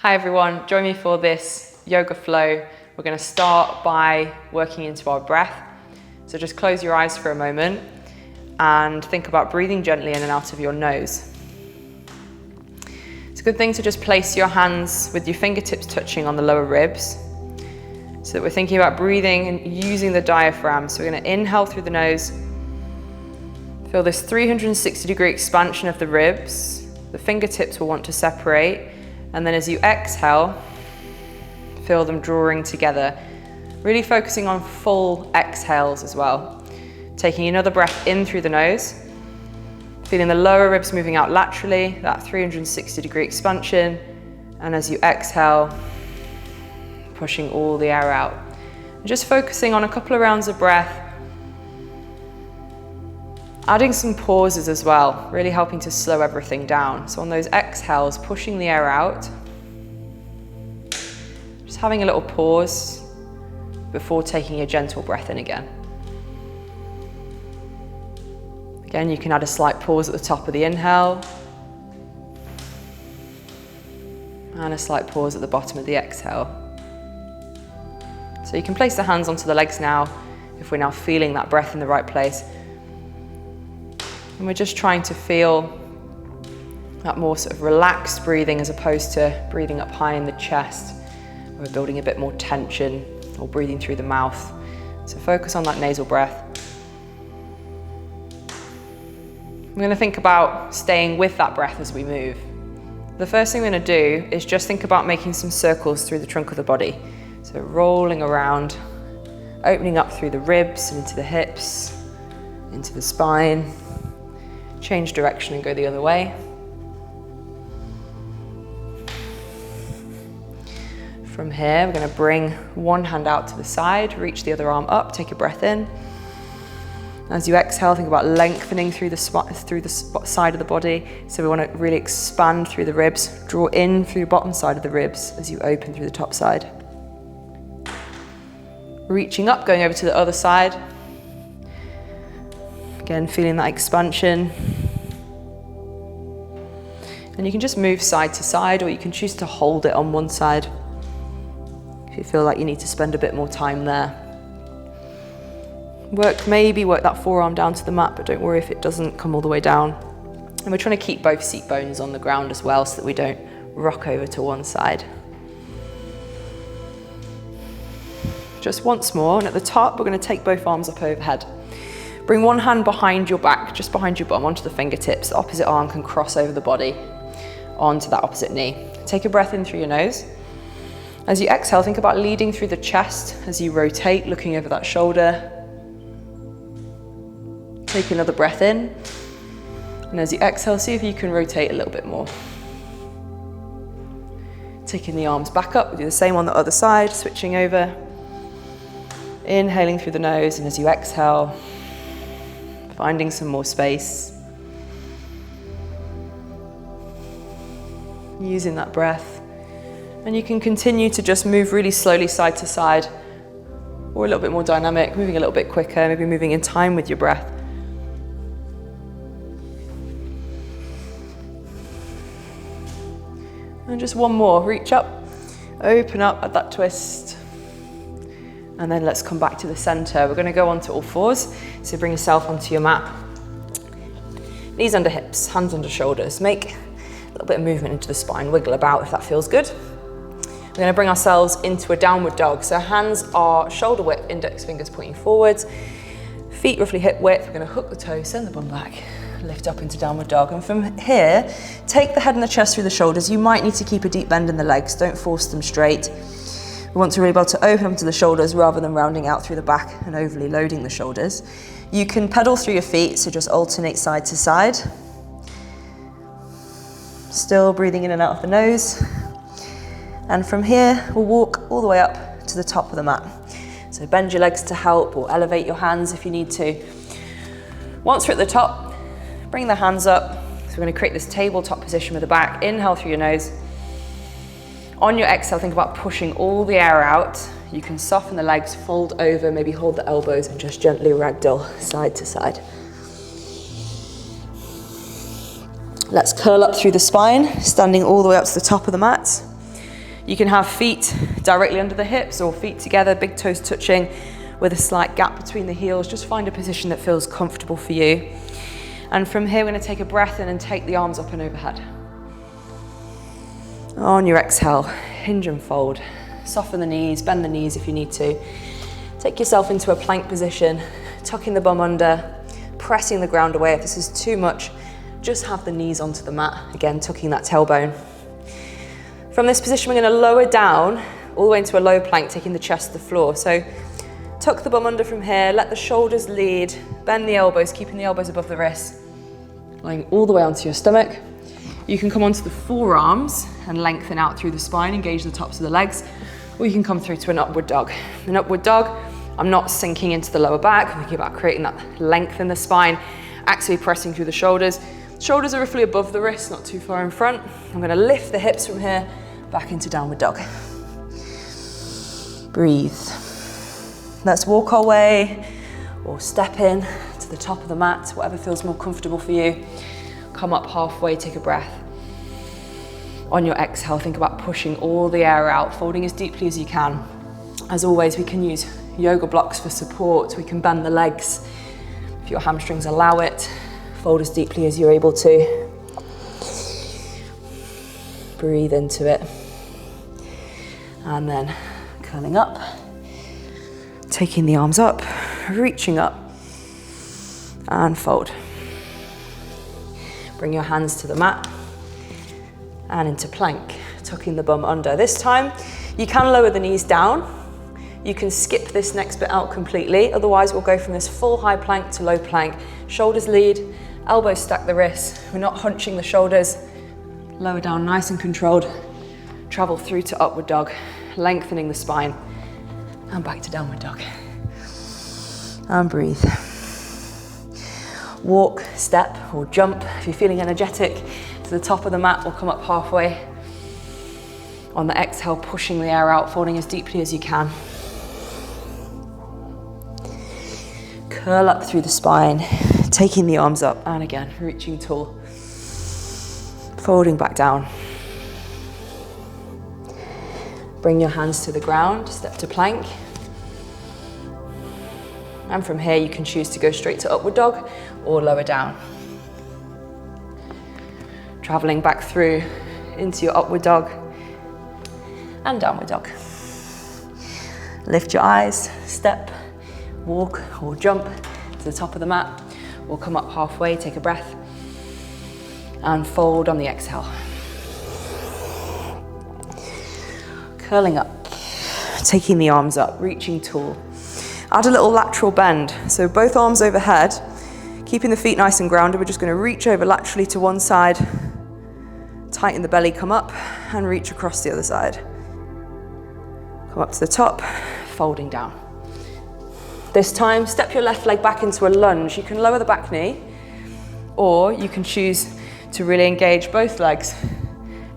Hi everyone, join me for this yoga flow. We're going to start by working into our breath. So just close your eyes for a moment and think about breathing gently in and out of your nose. It's a good thing to just place your hands with your fingertips touching on the lower ribs so that we're thinking about breathing and using the diaphragm. So we're going to inhale through the nose. Feel this 360-degree expansion of the ribs. The fingertips will want to separate. And then as you exhale, feel them drawing together. Really focusing on full exhales as well. Taking another breath in through the nose. Feeling the lower ribs moving out laterally, that 360-degree expansion. And as you exhale, pushing all the air out. And just focusing on a couple of rounds of breath. Adding some pauses as well, really helping to slow everything down. So on those exhales, pushing the air out. Just having a little pause before taking a gentle breath in again. Again, you can add a slight pause at the top of the inhale. And a slight pause at the bottom of the exhale. So you can place the hands onto the legs now, if we're now feeling that breath in the right place. And we're just trying to feel that more sort of relaxed breathing as opposed to breathing up high in the chest. We're building a bit more tension or breathing through the mouth. So focus on that nasal breath. We're going to think about staying with that breath as we move. The first thing we're going to do is just think about making some circles through the trunk of the body. So rolling around, opening up through the ribs and into the hips, into the spine. Change direction and go the other way. From here, we're going to bring one hand out to the side, reach the other arm up, take a breath in. As you exhale, think about lengthening through the side of the body. So we want to really expand through the ribs, draw in through the bottom side of the ribs as you open through the top side. Reaching up, going over to the other side. Again, feeling that expansion. And you can just move side to side, or you can choose to hold it on one side if you feel like you need to spend a bit more time there. Maybe work that forearm down to the mat, but don't worry if it doesn't come all the way down. And we're trying to keep both seat bones on the ground as well so that we don't rock over to one side. Just once more, and at the top, we're going to take both arms up overhead. Bring one hand behind your back, just behind your bum, onto the fingertips. The opposite arm can cross over the body onto that opposite knee. Take a breath in through your nose. As you exhale, think about leading through the chest as you rotate, looking over that shoulder. Take another breath in. And as you exhale, see if you can rotate a little bit more. Taking the arms back up, we'll do the same on the other side, switching over. Inhaling through the nose, and as you exhale, finding some more space. Using that breath. And you can continue to just move really slowly side to side, or a little bit more dynamic, moving a little bit quicker, maybe moving in time with your breath. And just one more, reach up, open up at that twist. And then let's come back to the center. We're going to go onto all fours. So bring yourself onto your mat. Knees under hips, hands under shoulders. Make a little bit of movement into the spine. Wiggle about if that feels good. We're going to bring ourselves into a downward dog. So hands are shoulder width, index fingers pointing forwards. Feet roughly hip width. We're going to hook the toes, send the bum back. Lift up into downward dog. And from here, take the head and the chest through the shoulders. You might need to keep a deep bend in the legs. Don't force them straight. We want to really be able to open up to the shoulders rather than rounding out through the back and overly loading the shoulders. You can pedal through your feet, so just alternate side to side. Still breathing in and out of the nose. And from here, we'll walk all the way up to the top of the mat. So bend your legs to help, or elevate your hands if you need to. Once we're at the top, bring the hands up. So we're going to create this tabletop position with the back. Inhale through your nose. On your exhale, think about pushing all the air out. You can soften the legs, fold over, maybe hold the elbows and just gently ragdoll side to side. Let's curl up through the spine, standing all the way up to the top of the mat. You can have feet directly under the hips or feet together, big toes touching with a slight gap between the heels. Just find a position that feels comfortable for you. And from here, we're going to take a breath in and take the arms up and overhead. On your exhale, hinge and fold. Soften the knees, bend the knees if you need to. Take yourself into a plank position, tucking the bum under, pressing the ground away. If this is too much, just have the knees onto the mat. Again, tucking that tailbone. From this position, we're going to lower down all the way into a low plank, taking the chest to the floor. So tuck the bum under from here, let the shoulders lead, bend the elbows, keeping the elbows above the wrists, lying all the way onto your stomach. You can come onto the forearms and lengthen out through the spine, engage the tops of the legs, or you can come through to an upward dog. An upward dog, I'm not sinking into the lower back, I'm thinking about creating that length in the spine, actively pressing through the shoulders. Shoulders are roughly above the wrists, not too far in front. I'm going to lift the hips from here, back into downward dog. Breathe. Let's walk our way or step in to the top of the mat, whatever feels more comfortable for you. Come up halfway, take a breath. On your exhale, think about pushing all the air out, folding as deeply as you can. As always, we can use yoga blocks for support. We can bend the legs if your hamstrings allow it. Fold as deeply as you're able to. Breathe into it. And then curling up, taking the arms up, reaching up, and fold. Bring your hands to the mat and into plank, tucking the bum under. This time, you can lower the knees down. You can skip this next bit out completely. Otherwise, we'll go from this full high plank to low plank. Shoulders lead, elbows stack the wrists. We're not hunching the shoulders. Lower down, nice and controlled. Travel through to upward dog, lengthening the spine, and back to downward dog. And breathe. Walk, step, or jump. If you're feeling energetic, to the top of the mat or come up halfway. On the exhale, pushing the air out, folding as deeply as you can. Curl up through the spine, taking the arms up, and again, reaching tall. Folding back down. Bring your hands to the ground, step to plank. And from here, you can choose to go straight to upward dog or lower down. Traveling back through into your upward dog and downward dog. Lift your eyes, step, walk or jump to the top of the mat, or come up halfway, take a breath, and fold on the exhale. Curling up, taking the arms up, reaching tall. Add a little lateral bend, so both arms overhead, keeping the feet nice and grounded. We're just going to reach over laterally to one side, tighten the belly, come up, and reach across the other side. Come up to the top, folding down. This time, step your left leg back into a lunge. You can lower the back knee, or you can choose to really engage both legs,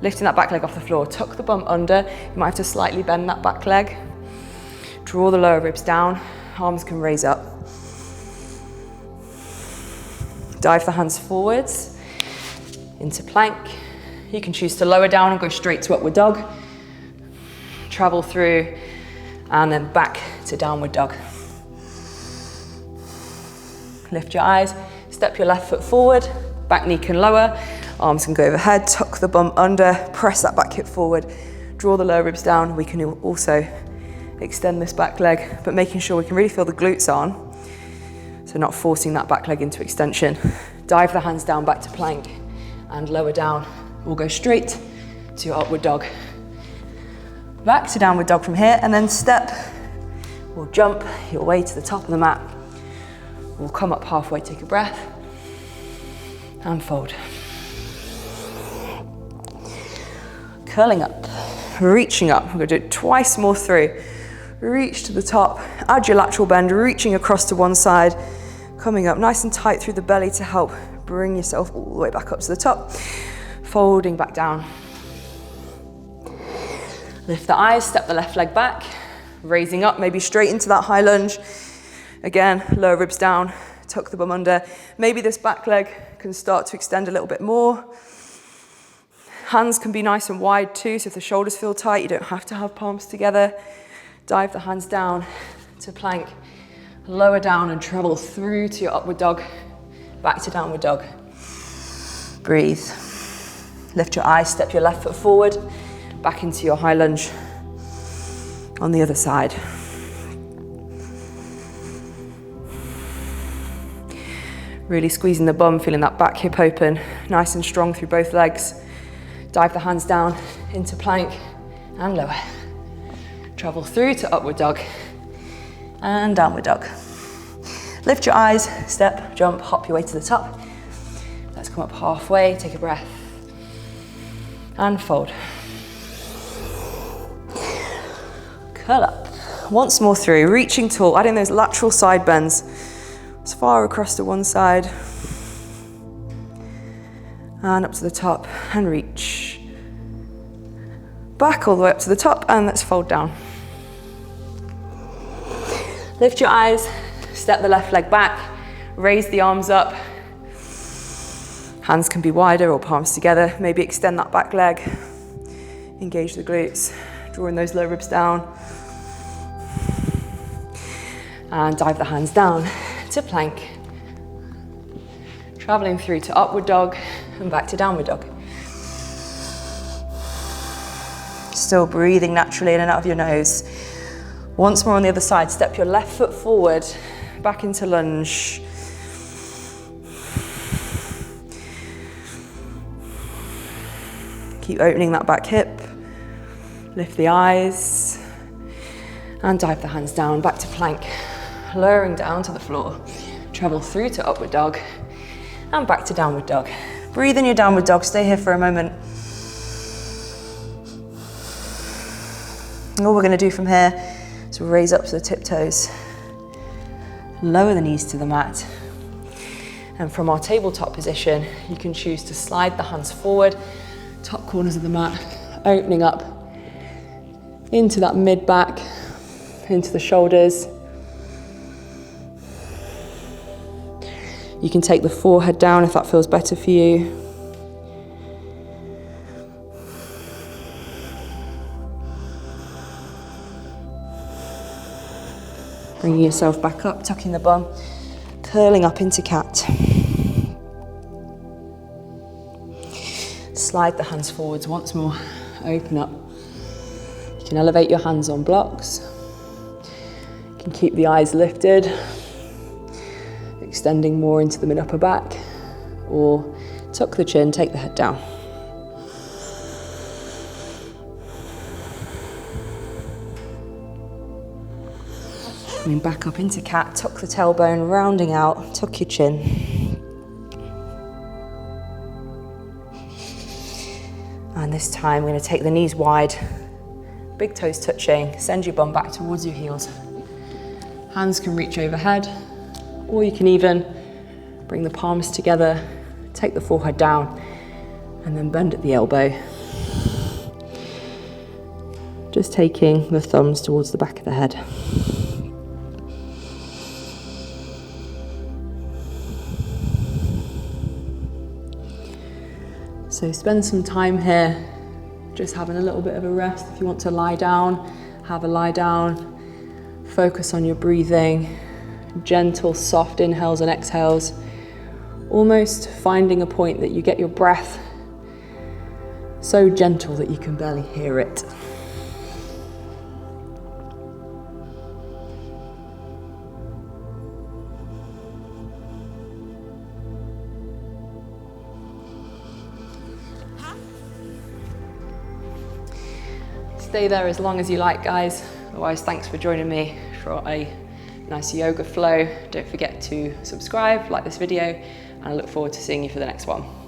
lifting that back leg off the floor. Tuck the bum under. You might have to slightly bend that back leg. Draw the lower ribs down. Arms can raise up. Dive the hands forwards into plank. You can choose to lower down and go straight to upward dog. Travel through and then back to downward dog. Lift your eyes, step your left foot forward, back knee can lower, arms can go overhead, tuck the bum under, press that back hip forward, draw the lower ribs down. We can also extend this back leg, but making sure we can really feel the glutes on, so not forcing that back leg into extension. Dive the hands down back to plank and lower down. We'll go straight to your upward dog. Back to downward dog from here, and then step or jump your way to the top of the mat. We'll come up halfway, take a breath, and fold. Curling up, reaching up. We're going to do it twice more through. Reach to the top, add your lateral bend, reaching across to one side, coming up nice and tight through the belly to help bring yourself all the way back up to the top. Folding back down. Lift the eyes, step the left leg back, raising up, maybe straight into that high lunge. Again, lower ribs down, tuck the bum under. Maybe this back leg can start to extend a little bit more. Hands can be nice and wide too, so if the shoulders feel tight, you don't have to have palms together. Dive the hands down to plank, lower down and travel through to your upward dog, back to downward dog. Breathe. Lift your eyes, step your left foot forward, back into your high lunge on the other side. Really squeezing the bum, feeling that back hip open, nice and strong through both legs. Dive the hands down into plank and lower. Travel through to upward dog and downward dog. Lift your eyes, step, jump, hop your way to the top. Let's come up halfway, take a breath and fold. Curl up. Once more through, reaching tall, adding those lateral side bends as far across to one side and up to the top and reach. Back all the way up to the top and let's fold down. Lift your eyes, step the left leg back, raise the arms up. Hands can be wider or palms together. Maybe extend that back leg, engage the glutes, drawing those low ribs down. And dive the hands down to plank. Traveling through to upward dog and back to downward dog. Still breathing naturally in and out of your nose. Once more on the other side, step your left foot forward, back into lunge. Keep opening that back hip. Lift the eyes and dive the hands down, back to plank. Lowering down to the floor. Travel through to upward dog and back to downward dog. Breathe in your downward dog, stay here for a moment. And all we're going to do from here is raise up to the tiptoes, lower the knees to the mat. And from our tabletop position, you can choose to slide the hands forward, top corners of the mat, opening up into that mid back, into the shoulders. You can take the forehead down if that feels better for you. Bringing yourself back up, tucking the bum, curling up into cat. Slide the hands forwards once more, open up. You can elevate your hands on blocks. You can keep the eyes lifted, extending more into the mid-upper back, or tuck the chin, take the head down. Coming back up into cat, tuck the tailbone, rounding out, tuck your chin. And this time we're going to take the knees wide, big toes touching, send your bum back towards your heels. Hands can reach overhead, or you can even bring the palms together, take the forehead down, and then bend at the elbow. Just taking the thumbs towards the back of the head. So spend some time here, just having a little bit of a rest. If you want to lie down, have a lie down. Focus on your breathing, gentle, soft inhales and exhales. Almost finding a point that you get your breath so gentle that you can barely hear it. Stay there as long as you like, guys. Otherwise, thanks for joining me for a nice yoga flow. Don't forget to subscribe, like this video, and I look forward to seeing you for the next one.